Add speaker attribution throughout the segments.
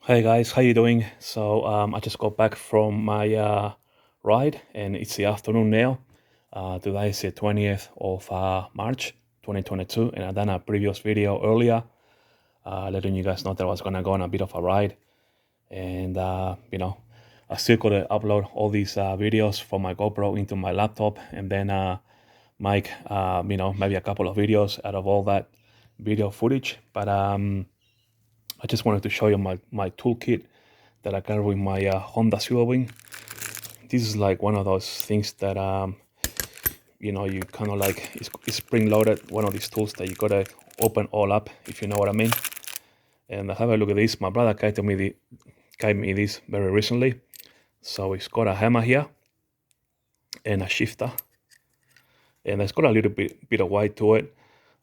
Speaker 1: Hey guys, how you doing? So I just got back from my ride, and it's the afternoon now. Today is the 20th of March 2022, and I done a previous video earlier letting you guys know that I was gonna go on a bit of a ride. And I still gotta upload all these videos from my GoPro into my laptop, and then make maybe a couple of videos out of all that video footage. But I just wanted to show you my toolkit that I got with my Honda Silverwing. This is like one of those things that you kind of like it's spring loaded. One of these tools that you gotta open all up, if you know what I mean. And have a look at this. My brother gave me this very recently. So it's got a hammer here and a shifter, and it's got a little bit of weight to it.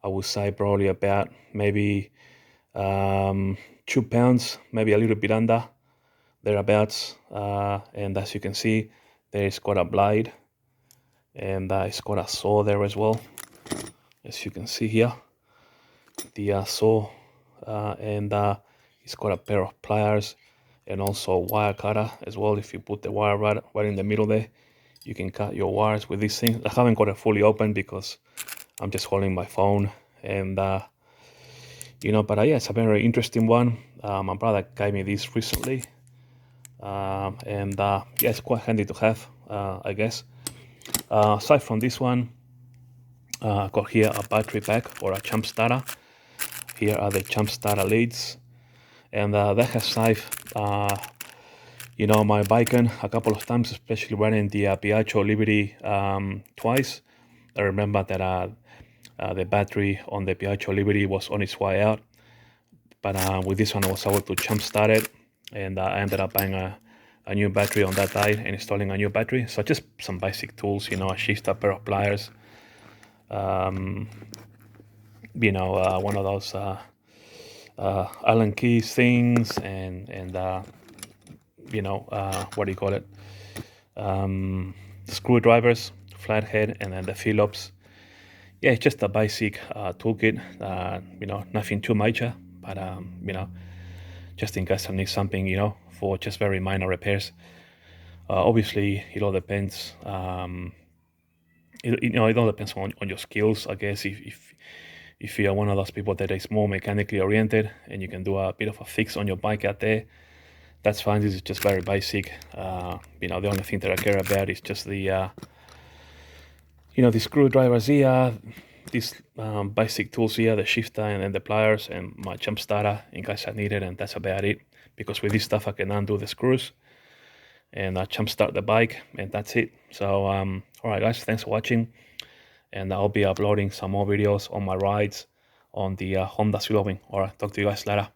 Speaker 1: I would say probably about maybe 2 pounds, maybe a little bit under thereabouts. And as you can see, there's got a blade, and it's got a saw there as well. As you can see here, the saw, and it's got a pair of pliers and also a wire cutter as well. If you put the wire right in the middle there, you can cut your wires with this thing. I haven't got it fully open because I'm just holding my phone, and but yeah, it's a very interesting one. My brother gave me this recently, and yeah, it's quite handy to have, I guess. Aside from this one, I've got here a battery pack or a jump starter. Here are the jump starter leads, and that has saved my biking a couple of times, especially running the Piaggio Liberty twice. I remember that the battery on the Piaggio Liberty was on its way out, but with this one I was able to jump start it, and I ended up buying a new battery on that day and installing a new battery. So just some basic tools, a shifter, pair of pliers, one of those Allen keys things, and what do you call it? Screwdrivers, flathead, and then the Phillips. Yeah, it's just a basic toolkit. Nothing too major, but just in case I need something, for just very minor repairs. Obviously, it all depends. It all depends on your skills, I guess. If you're one of those people that is more mechanically oriented and you can do a bit of a fix on your bike out there, that's fine. This is just very basic. The only thing that I care about is just the the screwdrivers here, these basic tools here, the shifter and then the pliers and my jump starter in case I need it, and that's about it. Because with this stuff I can undo the screws and jump start the bike, and that's it. So all right guys, thanks for watching, and I'll be uploading some more videos on my rides on the Honda Silverwing. All right, talk to you guys later.